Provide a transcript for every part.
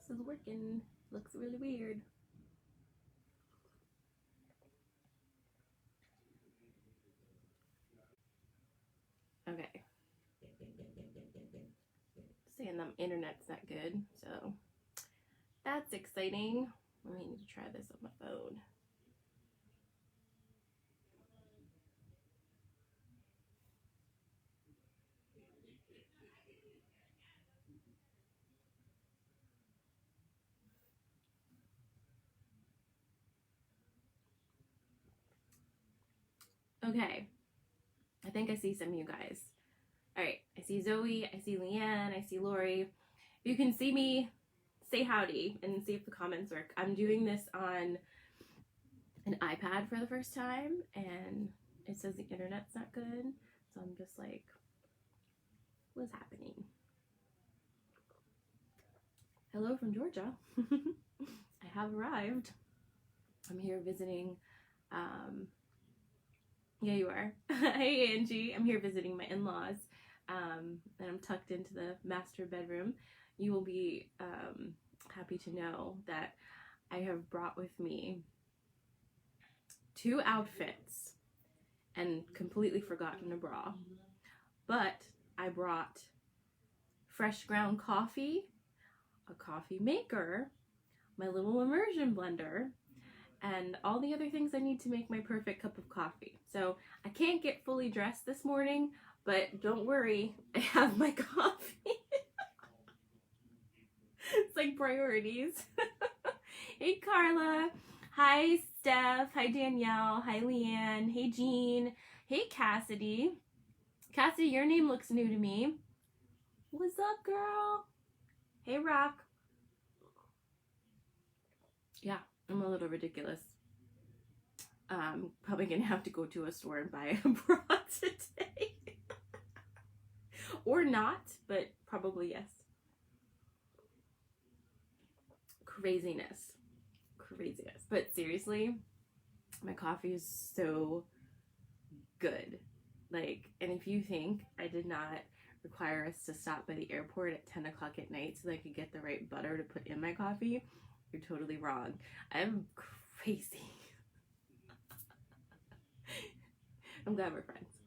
is working. Looks really weird. Okay. Saying the internet's not good, so that's exciting. I need to try this on my phone. Okay, I think I see some of you guys. All right, I see Zoe, I see Leanne, I see Lori. If you can see me, say howdy and see if the comments work. I'm doing this on an iPad for the first time, and it says the internet's not good, so I'm just like, what's happening? Hello from Georgia. I have arrived. I'm here visiting, yeah, you are. Hey, Angie. I'm here visiting my in-laws, and I'm tucked into the master bedroom. You will be happy to know that I have brought with me 2 outfits and completely forgotten a bra. But I brought fresh ground coffee, a coffee maker, my little immersion blender, and all the other things I need to make my perfect cup of coffee. So I can't get fully dressed this morning, but don't worry, I have my coffee. It's like priorities. Hey Carla, hi Steph, hi Danielle, hi Leanne, hey Jean, hey Cassidy. Cassidy, your name looks new to me. What's up, girl? Hey Rock. Yeah, I'm a little ridiculous. Probably gonna have to go to a store and buy a bra today. Or not, but probably yes. Craziness. But seriously, my coffee is so good. Like, and if you think I did not require us to stop by the airport at 10 o'clock at night so that I could get the right butter to put in my coffee, you're totally wrong. I'm crazy. I'm glad we're friends.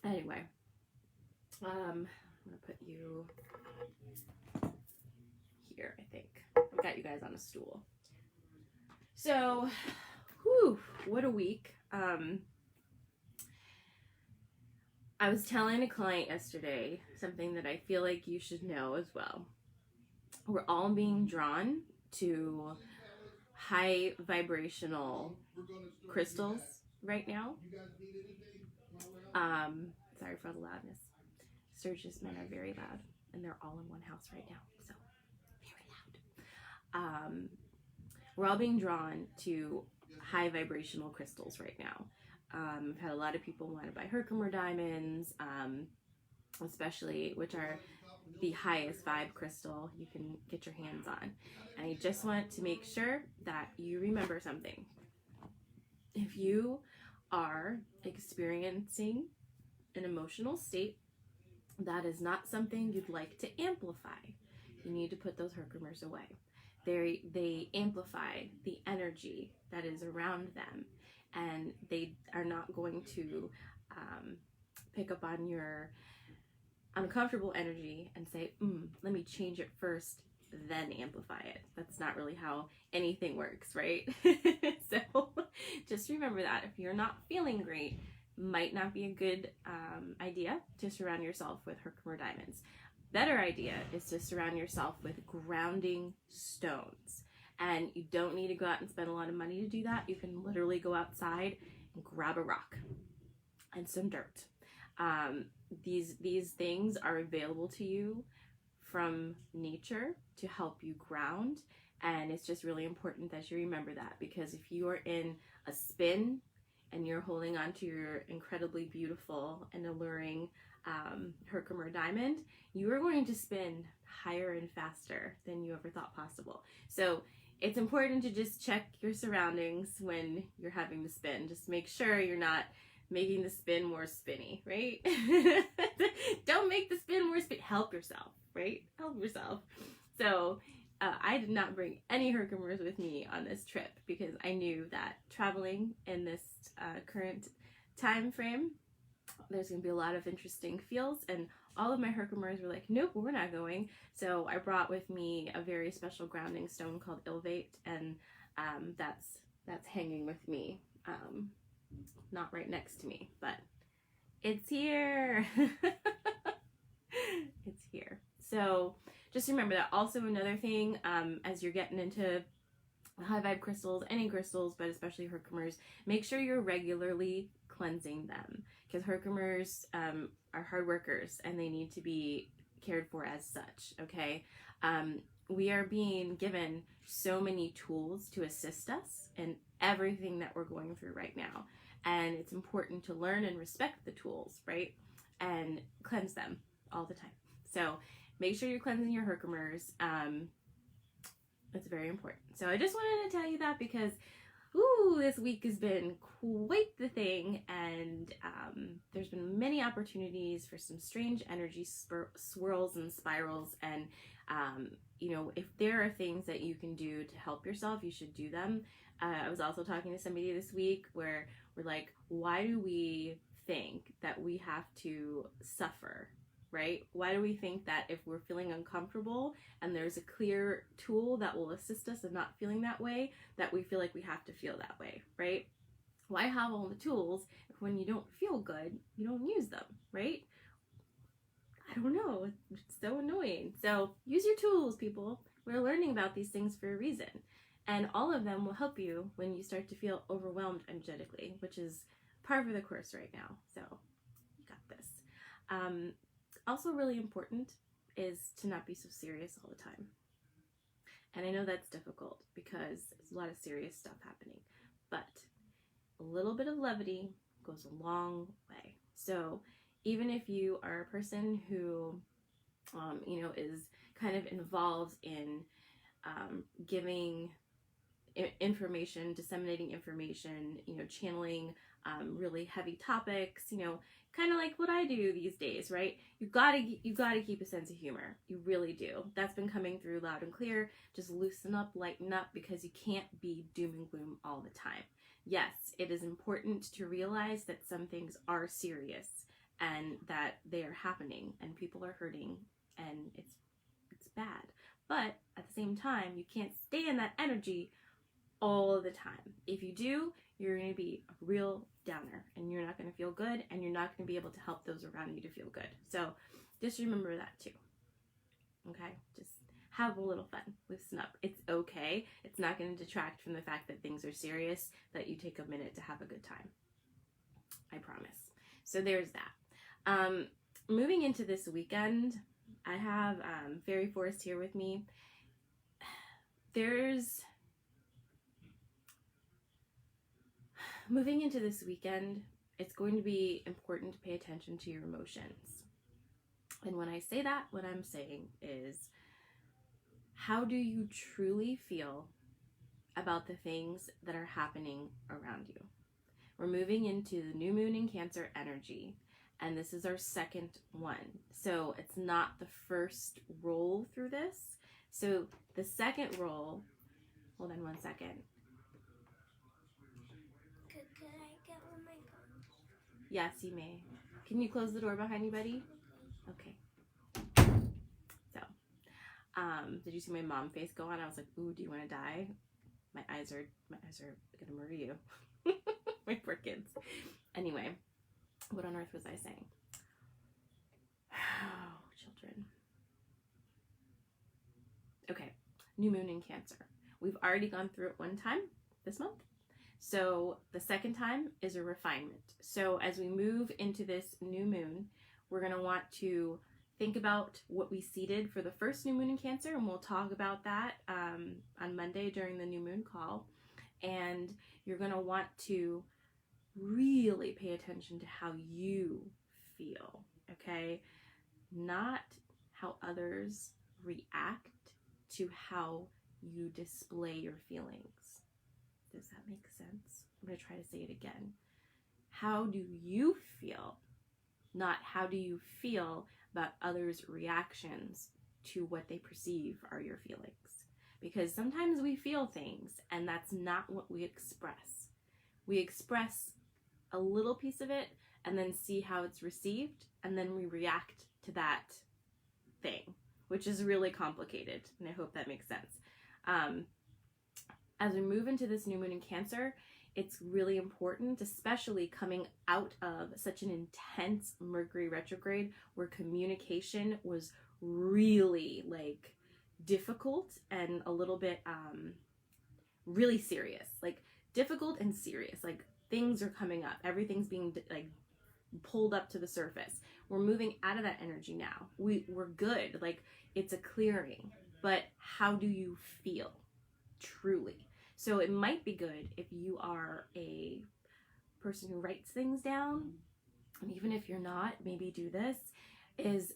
Anyway, I'm gonna put you here, I think. I've got you guys on a stool. So, whew, what a week. I was telling a client yesterday something that I feel like you should know as well. We're all being drawn to high vibrational crystals right now. Sorry for the loudness. Sturgis men are very loud, and they're all in one house right now, so very loud. We're all being drawn to high vibrational crystals right now. I've had a lot of people want to buy Herkimer diamonds, especially, which are the highest vibe crystal you can get your hands on. And I just want to make sure that you remember something. If you are experiencing an emotional state that is not something you'd like to amplify, you need to put those Herkimers away. They amplify the energy that is around them, and they are not going to pick up on your uncomfortable energy and say, let me change it first, then amplify it. That's not really how anything works, right? So just remember that if you're not feeling great, might not be a good idea to surround yourself with Herkimer diamonds. Better idea is to surround yourself with grounding stones. And you don't need to go out and spend a lot of money to do that. You can literally go outside and grab a rock and some dirt. These things are available to you from nature to help you ground. And it's just really important that you remember that, because if you are in a spin and you're holding on to your incredibly beautiful and alluring Herkimer diamond, you are going to spin higher and faster than you ever thought possible. So it's important to just check your surroundings when you're having the spin. Just make sure you're not making the spin more spinny, right? Don't make the spin more spinny. help yourself, right? Help yourself. So I did not bring any Herkimers with me on this trip because I knew that traveling in this current time frame, there's going to be a lot of interesting feels, and all of my Herkimers were like, nope, we're not going. So I brought with me a very special grounding stone called Ilvate, and that's hanging with me, not right next to me, but it's here. It's here. So just remember that. Also, another thing, as you're getting into high vibe crystals, any crystals, but especially Herkimers, make sure you're regularly cleansing them, because Herkimers are hard workers and they need to be cared for as such. Okay, we are being given so many tools to assist us in everything that we're going through right now, and it's important to learn and respect the tools, right, and cleanse them all the time. So make sure you're cleansing your Herkimers. It's very important. So I just wanted to tell you that because, this week has been quite the thing, and there's been many opportunities for some strange energy swirls and spirals, and if there are things that you can do to help yourself, you should do them. I was also talking to somebody this week where we're like, why do we think that we have to suffer? Right? Why do we think that if we're feeling uncomfortable and there's a clear tool that will assist us in not feeling that way, that we feel like we have to feel that way, right? Why have all the tools if when you don't feel good, you don't use them, right? I don't know. It's so annoying. So use your tools, people. We're learning about these things for a reason. And all of them will help you when you start to feel overwhelmed energetically, which is part of the course right now. So you got this. Also really important is to not be so serious all the time. And I know that's difficult because there's a lot of serious stuff happening, but a little bit of levity goes a long way. So even if you are a person who, is kind of involved in giving information, disseminating information, channeling really heavy topics, kind of like what I do these days, right? You gotta keep a sense of humor. You really do. That's been coming through loud and clear. Just loosen up, lighten up, because you can't be doom and gloom all the time. Yes, it is important to realize that some things are serious and that they are happening and people are hurting and it's bad. But at the same time, you can't stay in that energy all the time. If you do, you're going to be a real downer and you're not going to feel good, and you're not going to be able to help those around you to feel good. So just remember that too. Okay? Just have a little fun. Loosen up. It's okay. It's not going to detract from the fact that things are serious, that you take a minute to have a good time. I promise. So there's that. Moving into this weekend, I have Fairy Forest here with me. Moving into this weekend, it's going to be important to pay attention to your emotions. And when I say that, what I'm saying is, how do you truly feel about the things that are happening around you? We're moving into the new moon in Cancer energy, and this is our second one. So it's not the first roll through this. So the second roll, hold on one second. Could I get one my phone? Yes, you may. Can you close the door behind you, buddy? Okay. So, did you see my mom face go on? I was like, ooh, do you want to die? My eyes are gonna murder you. My poor kids. Anyway, what on earth was I saying? Oh, children. Okay, new moon in Cancer. We've already gone through it one time this month. So the second time is a refinement. So as we move into this new moon, we're going to want to think about what we seeded for the first new moon in Cancer, and we'll talk about that on Monday during the new moon call. And you're going to want to really pay attention to how you feel, okay? Not how others react to how you display your feelings. Does that make sense? I'm going to try to say it again. How do you feel? Not how do you feel about others' reactions to what they perceive are your feelings. Because sometimes we feel things and that's not what we express. We express a little piece of it and then see how it's received, and then we react to that thing, which is really complicated, and I hope that makes sense. As we move into this new moon in Cancer, it's really important, especially coming out of such an intense Mercury retrograde where communication was really like difficult and a little bit really serious, like difficult and serious, like things are coming up, everything's being like pulled up to the surface. We're moving out of that energy now. We're good, like it's a clearing, but how do you feel truly? So it might be good if you are a person who writes things down, and even if you're not, maybe do this, is,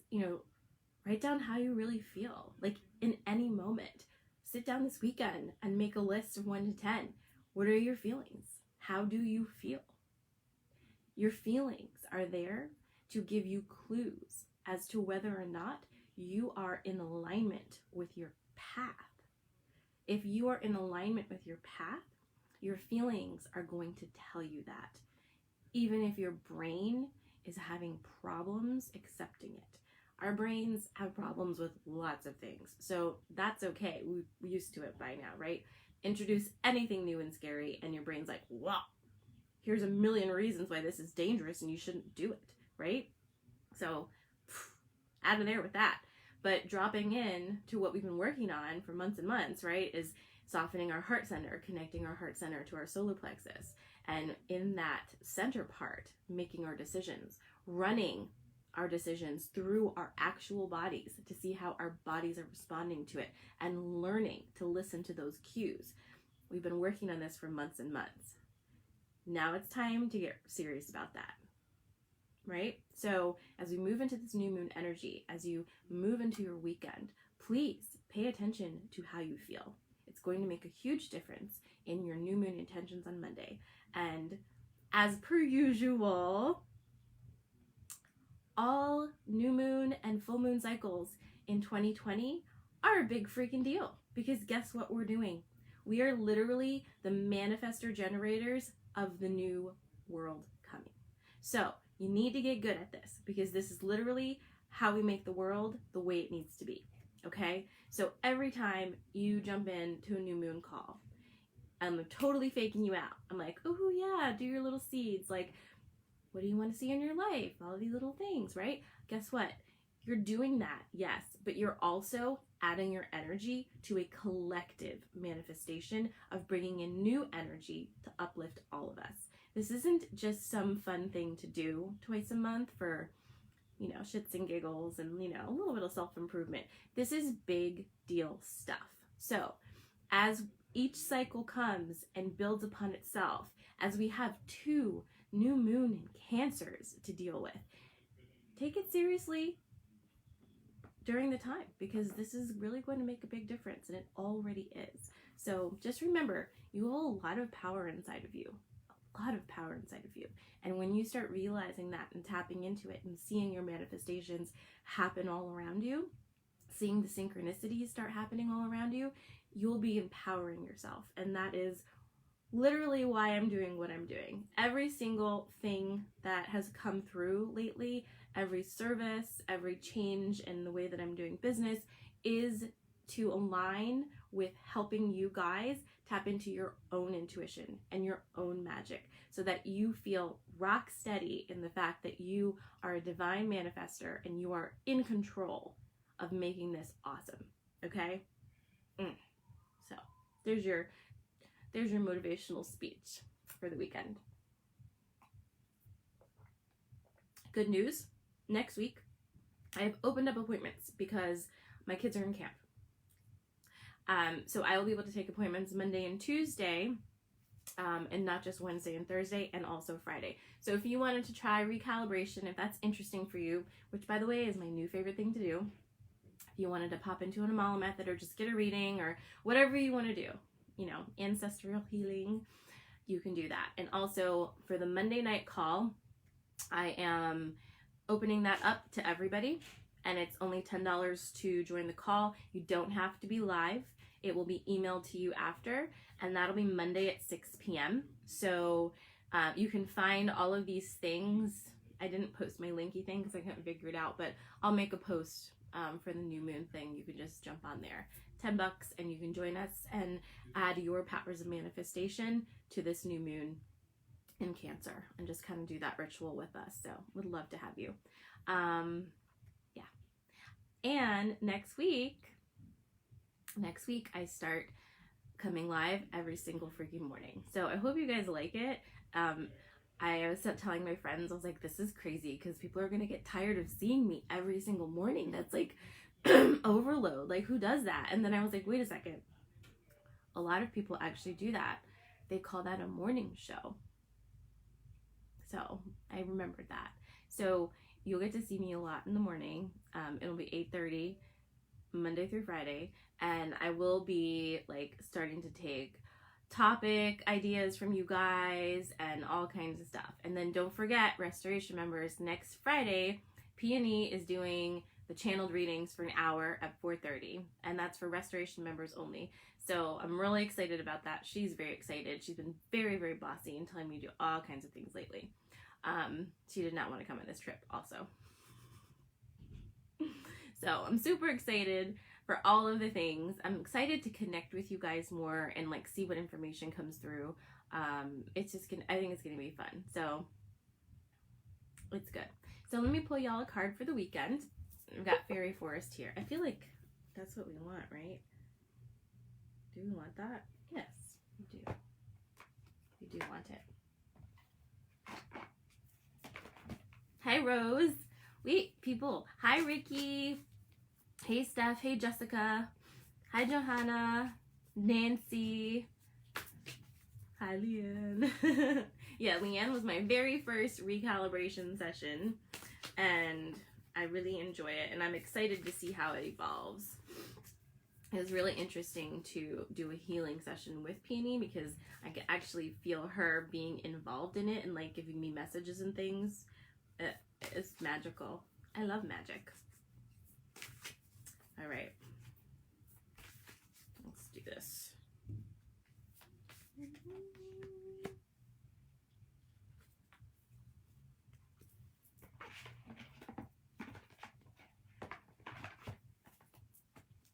write down how you really feel, like in any moment. Sit down this weekend and make a list of 1 to 10. What are your feelings? How do you feel? Your feelings are there to give you clues as to whether or not you are in alignment with your path. If you are in alignment with your path, your feelings are going to tell you that, even if your brain is having problems accepting it. Our brains have problems with lots of things, so that's okay. We're used to it by now, right? Introduce anything new and scary, and your brain's like, wow, here's a million reasons why this is dangerous and you shouldn't do it, right? So, out of there with that. But dropping in to what we've been working on for months and months, right, is softening our heart center, connecting our heart center to our solar plexus. And in that center part, making our decisions, running our decisions through our actual bodies to see how our bodies are responding to it, and learning to listen to those cues. We've been working on this for months and months. Now it's time to get serious about that. Right? So as we move into this new moon energy, as you move into your weekend, please pay attention to how you feel. It's going to make a huge difference in your new moon intentions on Monday. And as per usual, all new moon and full moon cycles in 2020 are a big freaking deal, because guess what we're doing? We are literally the manifestor generators of the new world coming. So you need to get good at this, because this is literally how we make the world the way it needs to be, okay? So every time you jump into a new moon call, I'm totally faking you out. I'm like, oh yeah, do your little seeds. Like, what do you want to see in your life? All of these little things, right? Guess what? You're doing that, yes, but you're also adding your energy to a collective manifestation of bringing in new energy to uplift all of us. This isn't just some fun thing to do twice a month for, shits and giggles and, a little bit of self-improvement. This is big deal stuff. So as each cycle comes and builds upon itself, as we have 2 new moon and Cancers to deal with, take it seriously during the time, because this is really going to make a big difference, and it already is. So just remember, you have a lot of power inside of you. And when you start realizing that and tapping into it and seeing your manifestations happen all around you, seeing the synchronicities start happening all around you, you'll be empowering yourself. And that is literally why I'm doing what I'm doing. Every single thing that has come through lately, every service, every change in the way that I'm doing business, is to align with helping you guys tap into your own intuition and your own magic, so that you feel rock steady in the fact that you are a divine manifester and you are in control of making this awesome. Okay? So there's your motivational speech for the weekend. Good news, next week I have opened up appointments because my kids are in camp. So I will be able to take appointments Monday and Tuesday, and not just Wednesday and Thursday, and also Friday. So if you wanted to try recalibration, if that's interesting for you, which by the way is my new favorite thing to do, if you wanted to pop into an Amala method or just get a reading or whatever you want to do, ancestral healing, you can do that. And also for the Monday night call, I am opening that up to everybody. and it's only $10 to join the call. You don't have to be live. It will be emailed to you after, and that'll be Monday at 6 p.m. So you can find all of these things. I didn't post my linky thing because I couldn't figure it out, but I'll make a post for the new moon thing. You can just jump on there. $10 and you can join us and add your powers of manifestation to this new moon in Cancer and just kind of do that ritual with us. So would love to have you. Yeah. And next week I start coming live every single freaking morning. So I hope you guys like it. I was telling my friends, I was like, this is crazy because people are going to get tired of seeing me every single morning. That's like overload. Like, who does that? And then I was like, wait a second. A lot of people actually do that. They call that a morning show. So I remembered that. So you'll get to see me a lot in the morning. It'll be 8:30 Monday through Friday. And I will be like starting to take topic ideas from you guys and all kinds of stuff. And then don't forget, Restoration members, next Friday, Peony is doing the channeled readings for an hour at 4:30, and that's for Restoration members only. So I'm really excited about that. She's very excited. She's been very, very bossy and telling me to do all kinds of things lately. She did not want to come on this trip also. So I'm super excited for all of the things. I'm excited to connect with you guys more and like see what information comes through. It's just I think it's gonna be fun. So it's good. So let me pull y'all a card for the weekend. We've got Fairy Forest here. I feel like that's what we want, right? Do we want that? Yes, we do. We do want it. Hi, Rose. Wait, people. Hi, Ricky. Hey, Steph. Hey, Jessica. Hi, Johanna. Nancy. Hi, Leanne. Yeah, Leanne was my very first recalibration session, and I really enjoy it, and I'm excited to see how it evolves. It was really interesting to do a healing session with Peony because I could actually feel her being involved in it and like giving me messages and things. It's magical. I love magic. All right. Let's do this.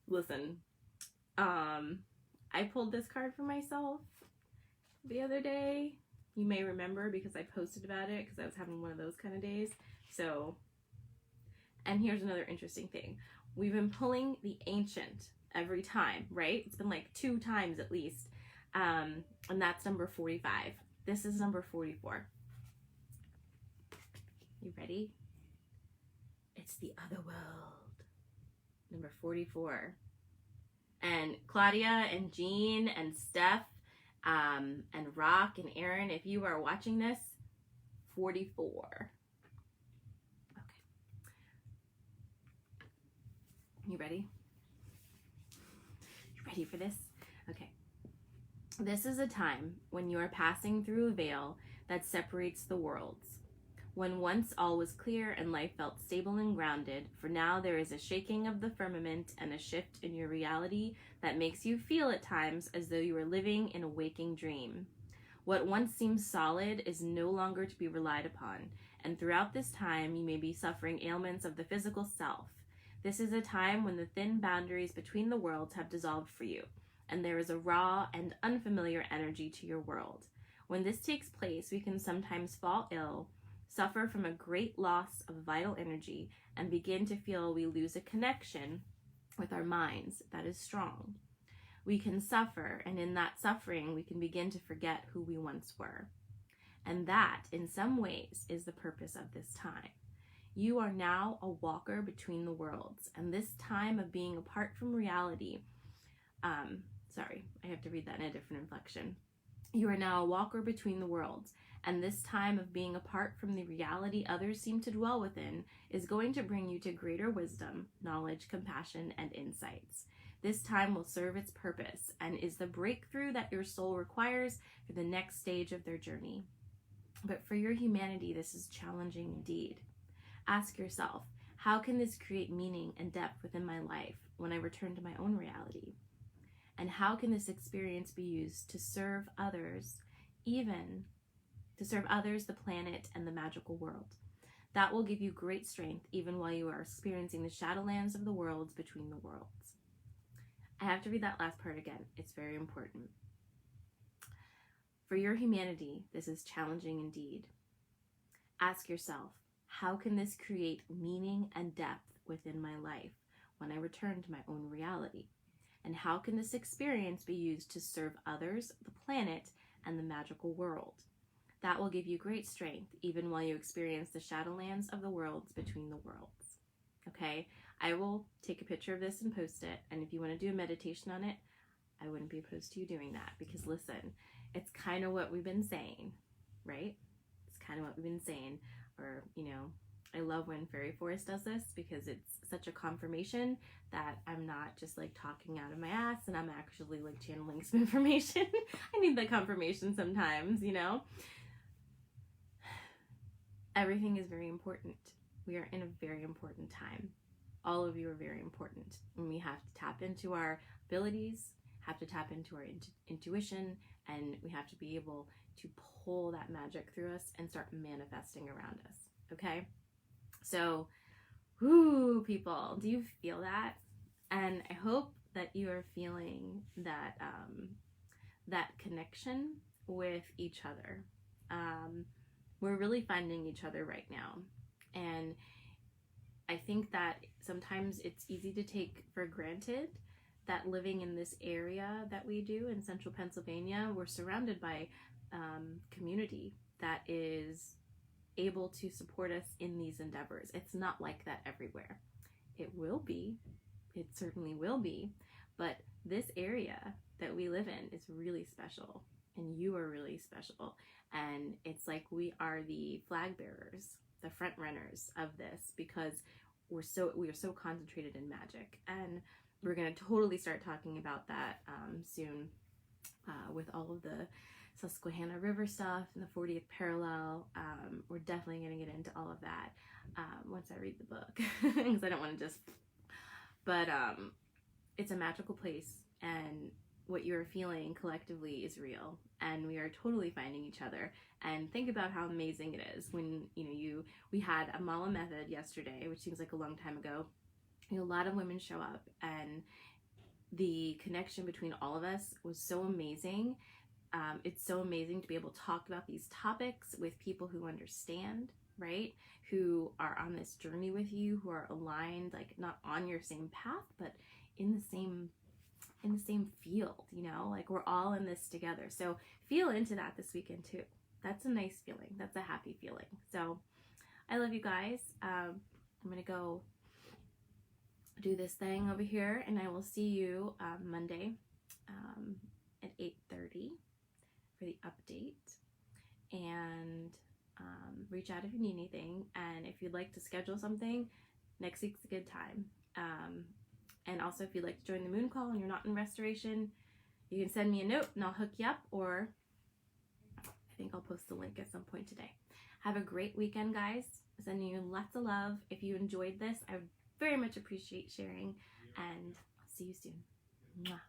Listen, I pulled this card for myself the other day. You may remember because I posted about it because I was having one of those kind of days. So, and here's another interesting thing. We've been pulling the Ancient every time, right? It's been like 2 times at least. And that's number 45. This is number 44. You ready? It's the other world. Number 44. And Claudia and Jean and Steph and Rock and Aaron, if you are watching this, 44. Okay. You ready? You ready for this? Okay. This is a time when you are passing through a veil that separates the worlds. When once all was clear and life felt stable and grounded, for now there is a shaking of the firmament and a shift in your reality that makes you feel at times as though you are living in a waking dream. What once seemed solid is no longer to be relied upon, and throughout this time you may be suffering ailments of the physical self. This is a time when the thin boundaries between the worlds have dissolved for you, and there is a raw and unfamiliar energy to your world. When this takes place, we can sometimes fall ill, suffer from a great loss of vital energy, and begin to feel we lose a connection with our minds that is strong. We can suffer, and in that suffering, we can begin to forget who we once were. And that, in some ways, is the purpose of this time. You are now a walker between the worlds, and this time of being apart from reality, sorry, I have to read that in a different inflection. You are now a walker between the worlds, and this time of being apart from the reality others seem to dwell within is going to bring you to greater wisdom, knowledge, compassion, and insights. This time will serve its purpose and is the breakthrough that your soul requires for the next stage of their journey. But for your humanity, this is challenging indeed. Ask yourself, How can this create meaning and depth within my life when I return to my own reality? And how can this experience be used to serve others, the planet, and the magical world? That will give you great strength even while you are experiencing the shadowlands of the worlds between the worlds. I have to read that last part again. It's very important. For your humanity, this is challenging indeed. Ask yourself, how can this create meaning and depth within my life when I return to my own reality? And how can this experience be used to serve others, the planet, and the magical world? That will give you great strength even while you experience the shadowlands of the worlds between the worlds. Okay? I will take a picture of this and post it, and if you want to do a meditation on it, I wouldn't be opposed to you doing that, because listen, it's kind of what we've been saying, right? It's kind of what we've been saying. Or, I love when Fairy Forest does this, because it's such a confirmation that I'm not just like talking out of my ass and I'm actually like channeling some information. I need that confirmation sometimes, Everything is very important. We are in a very important time. All of you are very important, and we have to tap into our abilities, have to tap into our intuition, and we have to be able to pull that magic through us and start manifesting around us. Okay? So, people, do you feel that? And I hope that you are feeling that that connection with each other. We're really finding each other right now, and I think that sometimes it's easy to take for granted that living in this area that we do in central Pennsylvania, we're surrounded by community that is able to support us in these endeavors. It's not like that everywhere. It will be. It certainly will be. But this area that we live in is really special, and you are really special. And it's like we are the flag bearers, the front runners of this, because we are so concentrated in magic. And we're going to totally start talking about that soon with all of the Susquehanna River stuff and the 40th parallel. We're definitely going to get into all of that once I read the book, because I don't want to just... But it's a magical place, and what you're feeling collectively is real, and we are totally finding each other. And think about how amazing it is when we had a Mala Method yesterday, which seems like a long time ago. A lot of women show up, and the connection between all of us was so amazing. It's so amazing to be able to talk about these topics with people who understand, right? Who are on this journey with you, who are aligned, like not on your same path, but in the same field, like we're all in this together. So feel into that this weekend too. That's a nice feeling. That's a happy feeling. So I love you guys. I'm going to go do this thing over here, and I will see you Monday at 8:30 for the update. And reach out if you need anything. And if you'd like to schedule something, next week's a good time. And also, if you'd like to join the moon call and you're not in restoration, you can send me a note and I'll hook you up, or I think I'll post the link at some point today. Have a great weekend, guys. Sending you lots of love. If you enjoyed this, I would very much appreciate sharing, and I'll see you soon. Mwah.